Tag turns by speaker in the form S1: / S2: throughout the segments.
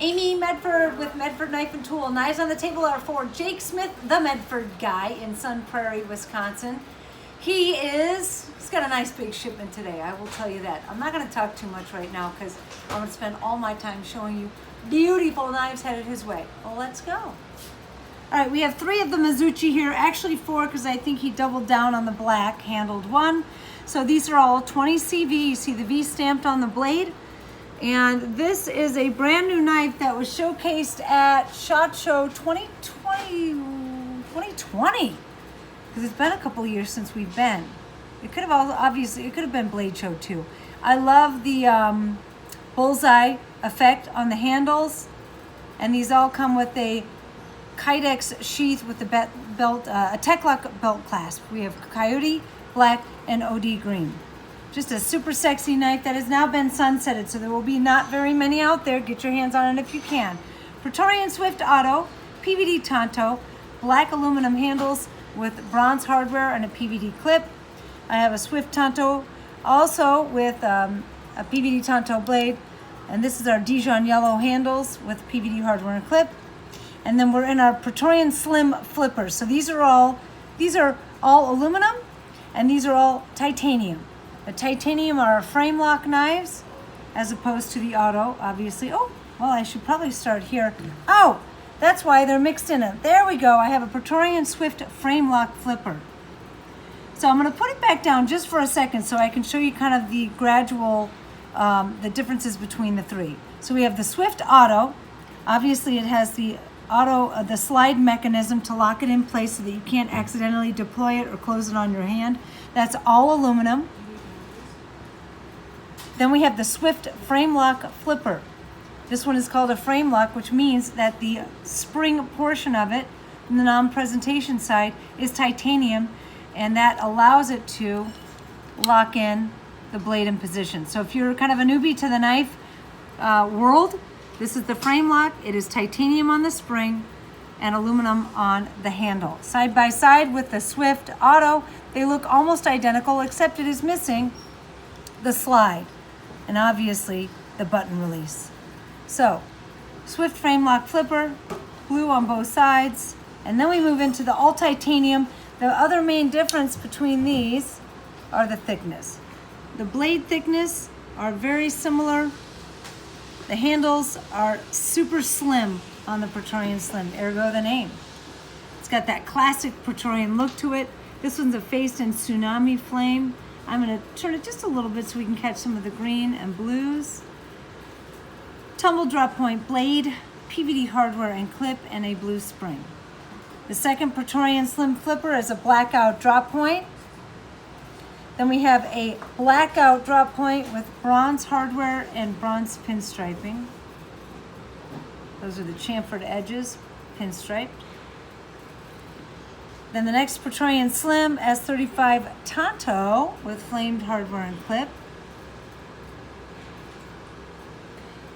S1: Amy Medford with Medford Knife and Tool. Knives on the table are for Jake Smith, the Medford guy in Sun Prairie, Wisconsin. He's got a nice big shipment today, I will tell you that. I'm not going to talk too much right now because I'm going to spend all my time showing you beautiful knives headed his way. Well, let's go. All right, we have 3 of the Mizuchi here, actually 4 because I think he doubled down on the black handled one. So these are all 20 CV. You see the V stamped on the blade. And this is a brand new knife that was showcased at SHOT Show 2020. Because it's been a couple years since we've been. It could have obviously, it could have been Blade Show too. I love the bullseye effect on the handles. And these all come with a Kydex sheath with the belt, a Tech-Lock belt clasp. We have Coyote, black, and OD green. Just a super sexy knife that has now been sunsetted, so there will be not very many out there. Get your hands on it if you can. Praetorian Swift Auto, PVD Tonto, black aluminum handles with bronze hardware and a PVD clip. I have a Swift Tonto also with a PVD Tonto blade, and this is our Dijon yellow handles with PVD hardware and clip. And then we're in our Praetorian Slim flippers. So these are all aluminum, and these are all titanium. The titanium are frame lock knives as opposed to the auto, obviously. Oh, well, I should probably start here. Oh, that's why they're mixed in it. There we go. I have a Praetorian Swift frame lock flipper. So I'm going to put it back down just for a second so I can show you kind of the gradual, the differences between the 3. So we have the Swift Auto. Obviously, it has the auto, the slide mechanism to lock it in place so that you can't accidentally deploy it or close it on your hand. That's all aluminum. Then we have the Swift Frame Lock Flipper. This one is called a frame lock, which means that the spring portion of it, in the non-presentation side, is titanium, and that allows it to lock in the blade in position. So if you're kind of a newbie to the knife world, this is the frame lock. It is titanium on the spring and aluminum on the handle. Side by side with the Swift Auto, they look almost identical, except it is missing the slide and obviously the button release. So, Swift frame lock flipper, blue on both sides, and then we move into the all titanium. The other main difference between these are the thickness. The blade thickness are very similar. The handles are super slim on the Praetorian Slim, ergo the name. It's got that classic Praetorian look to it. This one's a faced in tsunami flame. I'm going to turn it just a little bit so we can catch some of the green and blues. Tumble drop point blade, PVD hardware and clip, and a blue spring. The second Praetorian Slim flipper is a blackout drop point. Then we have a blackout drop point with bronze hardware and bronze pinstriping. Those are the chamfered edges, pinstriped. Then the next Praetorian Slim S35 Tonto with flamed hardware and clip.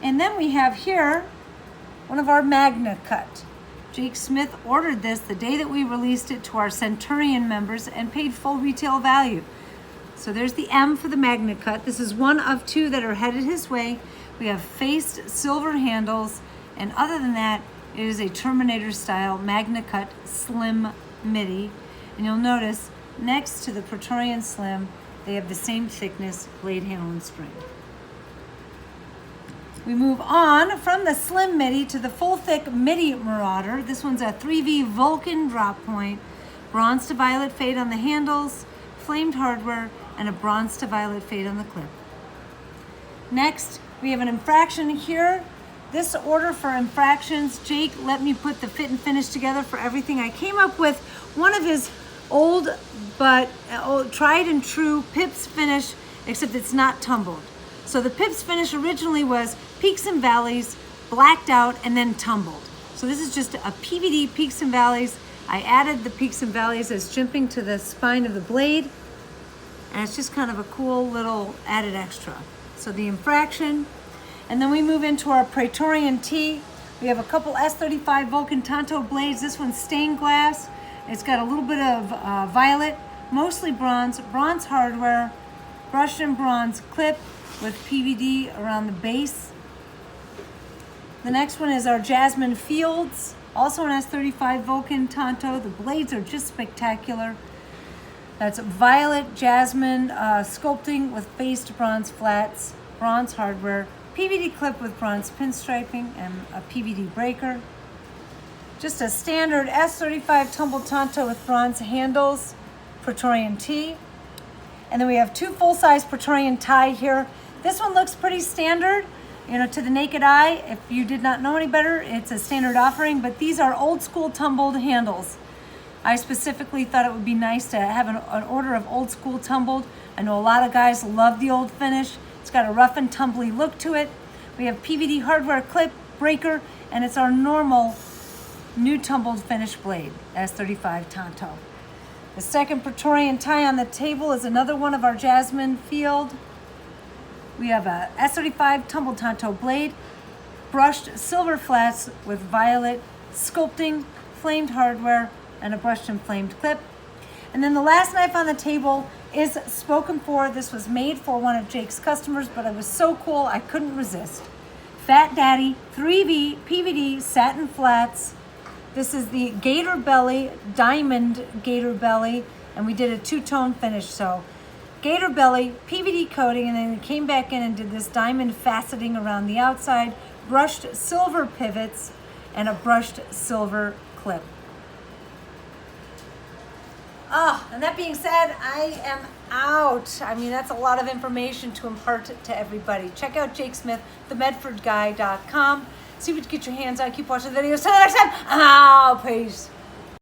S1: And then we have here one of our Magna Cut. Jake Smith ordered this the day that we released it to our Centurion members and paid full retail value. So there's the M for the Magna Cut. This is one of 2 that are headed his way. We have faced silver handles, and other than that, it is a Terminator style Magna Cut Slim Midi. And you'll notice next to the Praetorian Slim, they have the same thickness blade handle and spring. We move on from the Slim Midi to the full thick Midi Marauder. This one's a 3V Vulcan drop point, bronze to violet fade on the handles, flamed hardware, and a bronze to violet fade on the clip. Next, we have an Infraction here. This order for Infractions, Jake let me put the fit and finish together for everything. I came up with one of his old but tried and true Pips finish, except it's not tumbled. So the Pips finish originally was peaks and valleys, blacked out, and then tumbled. So this is just a PVD peaks and valleys. I added the peaks and valleys as jimping to the spine of the blade, and it's just kind of a cool little added extra. So the Infraction. And then we move into our Praetorian Tea. We have a couple S35 Vulcan Tonto blades. This one's stained glass. It's got a little bit of violet, mostly bronze hardware, brushed in bronze clip with PVD around the base. The next one is our Jasmine Fields, also an S35 Vulcan Tonto. The blades are just spectacular. That's violet jasmine sculpting with faced bronze flats, bronze hardware, PVD clip with bronze pinstriping, and a PVD breaker. Just a standard S35 Tumble Tonto with bronze handles, Praetorian Tea. And then we have two full-size Praetorian tie here. This one looks pretty standard, you know, to the naked eye. If you did not know any better, it's a standard offering, but these are old school tumbled handles. I specifically thought it would be nice to have an order of old school tumbled. I know a lot of guys love the old finish. It's got a rough and tumbly look to it. We have PVD hardware clip, breaker, and it's our normal new tumbled finish blade, S35 Tonto. The second Praetorian tie on the table is another one of our Jasmine Field. We have a S35 Tumble Tonto blade, brushed silver flats with violet sculpting, flamed hardware, and a brushed and flamed clip. And then the last knife on the table is spoken for. This was made for one of Jake's customers, but it was so cool I couldn't resist. Fat Daddy 3V PVD satin flats. This is the Gator Belly, Diamond Gator Belly, and we did a two-tone finish. So Gator Belly, PVD coating, and then we came back in and did this diamond faceting around the outside, brushed silver pivots, and a brushed silver clip. And that being said, I am out. I mean, that's a lot of information to impart to everybody. Check out Jake Smith, themedfordguy.com. See what you get your hands on. Keep watching the videos. Till next time, peace.